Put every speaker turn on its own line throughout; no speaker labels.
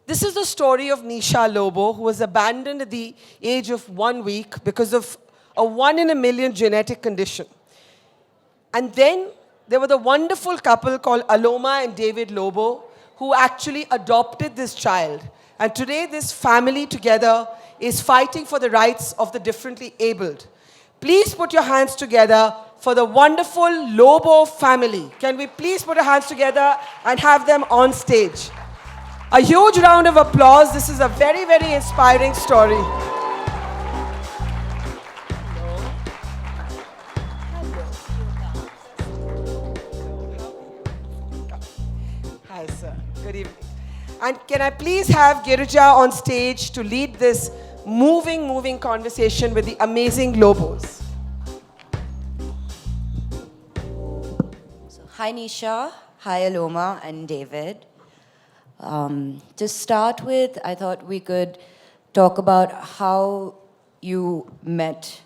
This is the story of Nisha Lobo, who was abandoned at the age of 1 week because of a 1 in a million genetic condition. And then there were the wonderful couple called Aloma and David Lobo, who actually adopted this child. And today this family together is fighting for the rights of the differently abled. Please put your hands together for the wonderful Lobo family. Can we please put our hands together and have them on stage? A huge round of applause. This is a very, very inspiring story. Hi, sir. Good evening. And can I please have Girija on stage to lead this moving conversation with the amazing Lobos?
Hi Nisha, hi Aloma and David. To start with, I thought we could talk about how you met.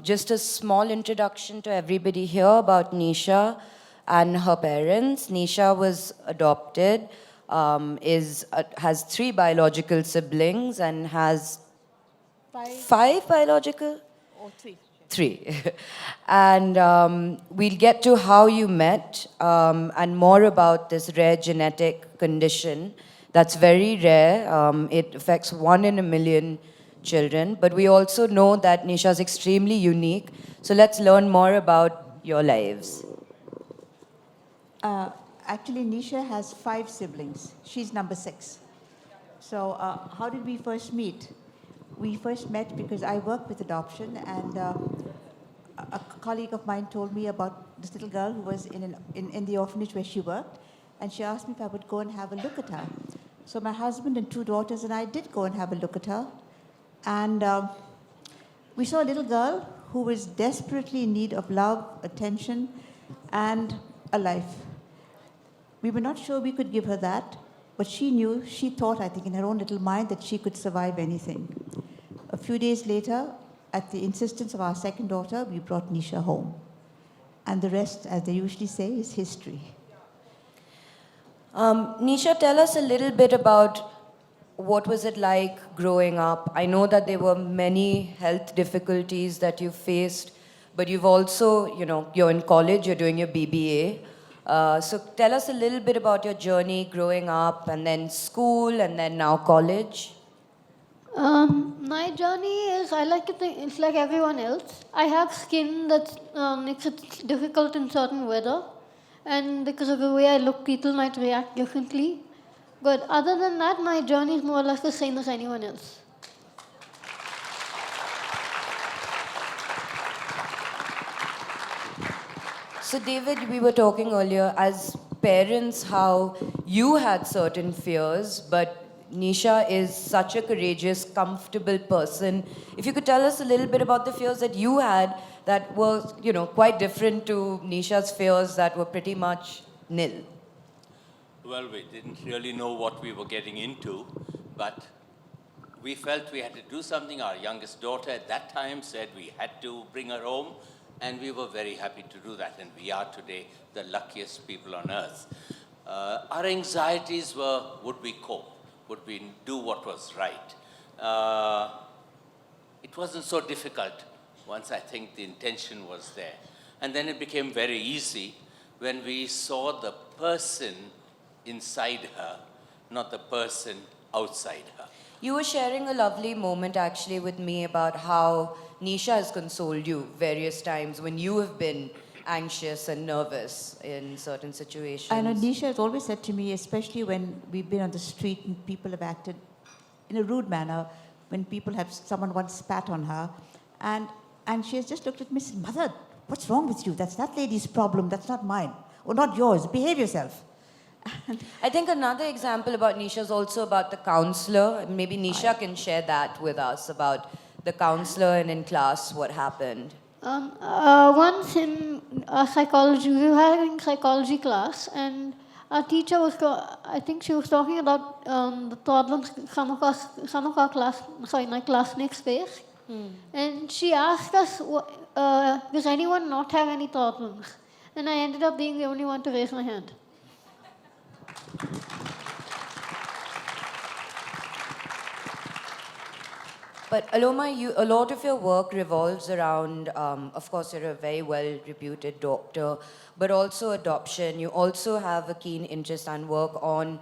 Just a small introduction to everybody here about Nisha and her parents. Nisha was adopted, has 3 biological siblings and has 5 biological?
Or 3.
3. And we'll get to how you met and more about this rare genetic condition that's very rare. It affects 1 in a million children. But we also know that Nisha is extremely unique. So let's learn more about your lives.
Actually, Nisha has 5 siblings. She's number 6. So how did we first meet? We first met because I work with adoption, and a colleague of mine told me about this little girl who was in the orphanage where she worked, and she asked me if I would go and have a look at her. So my husband and 2 daughters and I did go and have a look at her, and we saw a little girl who was desperately in need of love, attention, and a life. We were not sure we could give her that, but she thought, I think, in her own little mind that she could survive anything. A few days later, at the insistence of our second daughter, we brought Nisha home. And the rest, as they usually say, is history.
Nisha, tell us a little bit about what was it like growing up. I know that there were many health difficulties that you faced, but you've also, you're in college, you're doing your BBA. So tell us a little bit about your journey growing up, and then school, and then now college.
My journey is, I like to think it's like everyone else. I have skin that makes it difficult in certain weather, and because of the way I look, people might react differently. But other than that, my journey is more or less the same as anyone else.
So David, we were talking earlier as parents how you had certain fears, but Nisha is such a courageous, comfortable person. If you could tell us a little bit about the fears that you had that were, quite different to Nisha's fears that were pretty much nil.
Well, we didn't really know what we were getting into, but we felt we had to do something. Our youngest daughter at that time said we had to bring her home, and we were very happy to do that, and we are today the luckiest people on earth. Our anxieties were, would we cope? Would we do what was right? It wasn't so difficult once I think the intention was there. And then it became very easy when we saw the person inside her, not the person outside her.
You were sharing a lovely moment actually with me about how Nisha has consoled you various times when you have been anxious and nervous in certain situations.
I know Nisha has always said to me, especially when we've been on the street and people have acted in a rude manner, when someone once spat on her, and she has just looked at me and said, "Mother, what's wrong with you? That's that lady's problem, that's not mine. Or not yours, behave yourself."
I think another example about Nisha is also about the counselor. Maybe Nisha can share that with us about the counselor and in class what happened.
Once in psychology, we were having psychology class, and our teacher was, I think she was talking about the problems some of my classmates face. And she asked us, does anyone not have any problems? And I ended up being the only one to raise my hand.
But Aloma, a lot of your work revolves around, of course, you're a very well-reputed doctor, but also adoption. You also have a keen interest and work on,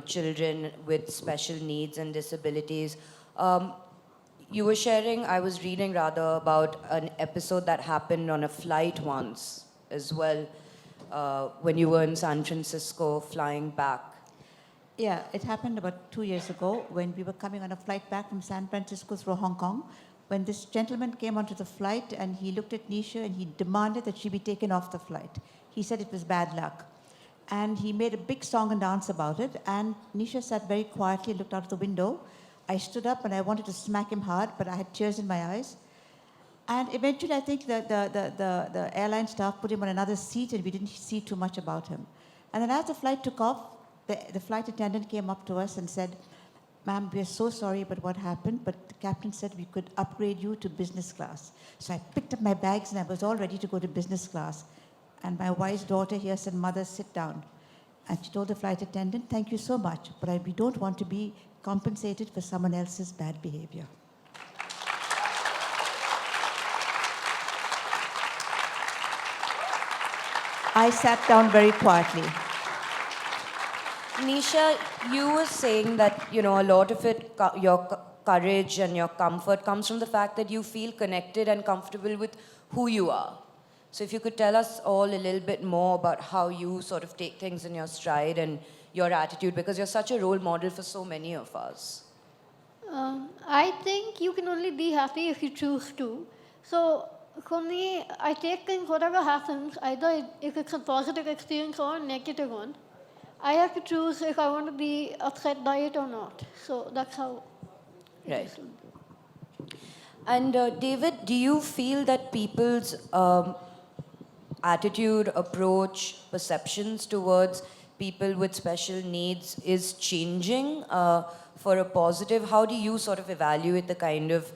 children with special needs and disabilities. You were sharing, I was reading rather, about an episode that happened on a flight once as well, when you were in San Francisco flying back.
Yeah, it happened about 2 years ago when we were coming on a flight back from San Francisco through Hong Kong. When this gentleman came onto the flight and he looked at Nisha and he demanded that she be taken off the flight. He said it was bad luck. And he made a big song and dance about it. And Nisha sat very quietly, looked out of the window. I stood up and I wanted to smack him hard, but I had tears in my eyes. And eventually, I think the airline staff put him on another seat and we didn't see too much about him. And then as the flight took off, the flight attendant came up to us and said, "Ma'am, we are so sorry about what happened, but the captain said we could upgrade you to business class." So I picked up my bags and I was all ready to go to business class. And my wife's daughter here said, "Mother, sit down." And she told the flight attendant, "Thank you so much, but we don't want to be compensated for someone else's bad behavior." I sat down very quietly.
Nisha, you were saying that, a lot of it, your courage and your comfort comes from the fact that you feel connected and comfortable with who you are. So if you could tell us all a little bit more about how you sort of take things in your stride and your attitude, because you're such a role model for so many of us.
I think you can only be happy if you choose to. So for me, I take things, whatever happens, either if it's a positive experience or a negative one, I have to choose if I want to be upset by it or not. So that's how it
Right.
is.
And David, do you feel that people's attitude, approach, perceptions towards people with special needs is changing for a positive? How do you sort of evaluate the kind of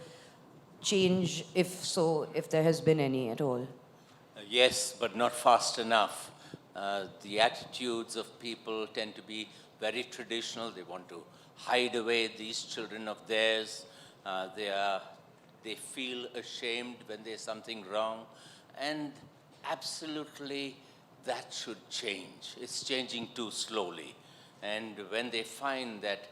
change, if there has been any at all?
Yes, but not fast enough. The attitudes of people tend to be very traditional. They want to hide away these children of theirs. They feel ashamed when there's something wrong. And absolutely, that should change. It's changing too slowly. And when they find that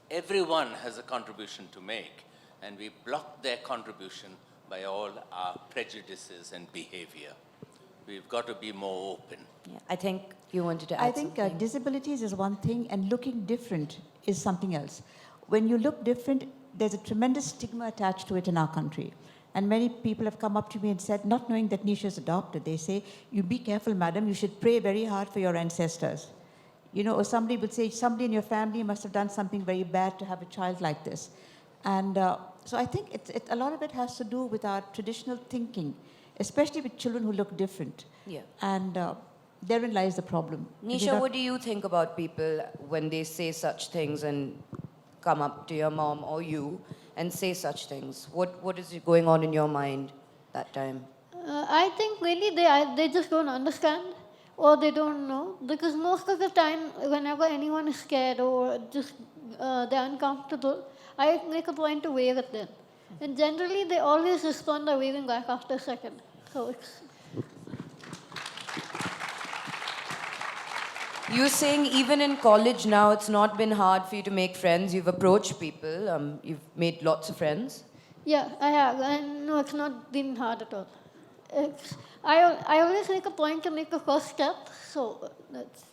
everyone has a contribution to make, and we block their contribution by all our prejudices and behavior, we've got to be more open.
Yeah, I think you wanted to add
I think
something.
disabilities is one thing and looking different is something else. When you look different, there's a tremendous stigma attached to it in our country. And many people have come up to me and said, not knowing that Nisha is adopted, they say, "You be careful, madam, you should pray very hard for your ancestors." Or somebody would say, somebody in your family must have done something very bad to have a child like this. And so I think a lot of it has to do with our traditional thinking, especially with children who look different.
Yeah.
And therein lies the problem.
Nisha, what do you think about people when they say such things and come up to your mom or you and say such things? What is going on in your mind that time?
I think really they just don't understand or they don't know, because most of the time whenever anyone is scared or just they're uncomfortable, I make a point to wave at them. And generally they always respond by waving back after a second. So it's...
You're saying even in college now, it's not been hard for you to make friends. You've approached people. You've made lots of friends.
Yeah, I have. And no, it's not been hard at all. I always make a point to make a first step. So that's...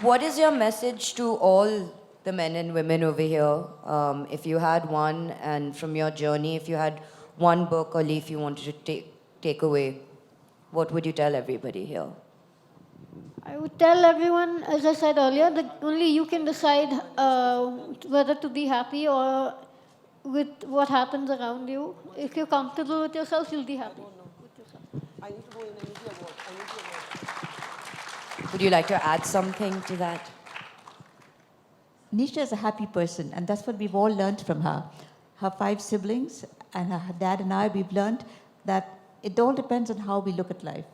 What is your message to all the men and women over here? If you had one, and from your journey, if you had one book or leaf you wanted to take away, what would you tell everybody here?
I would tell everyone, as I said earlier, that only you can decide whether to be happy or with what happens around you. If you're comfortable with yourself, you'll be happy.
I need to go in and need your word. I need your word.
Would you like to add something to that?
Nisha is a happy person, and that's what we've all learned from her. Her 5 siblings and her dad and I, we've learned that it all depends on how we look at life.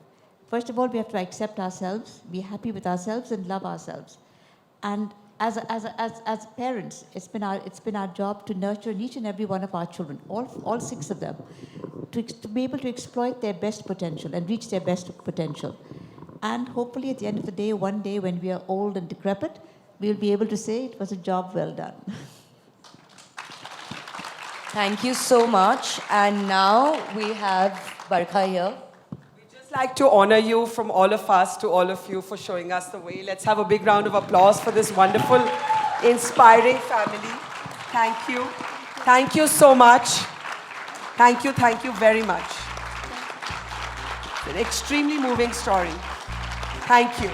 First of all, we have to accept ourselves, be happy with ourselves, and love ourselves. And as parents, it's been our job to nurture each and every one of our children, all 6 of them, to be able to exploit their best potential and reach their best potential. And hopefully at the end of the day, one day when we are old and decrepit, we'll be able to say it was a job well done.
Thank you so much. And now we have Barkha here.
We'd just like to honor you from all of us to all of you for showing us the way. Let's have a big round of applause for this wonderful, inspiring family. Thank you. Thank you so much. Thank you very much. It's an extremely moving story. Thank you.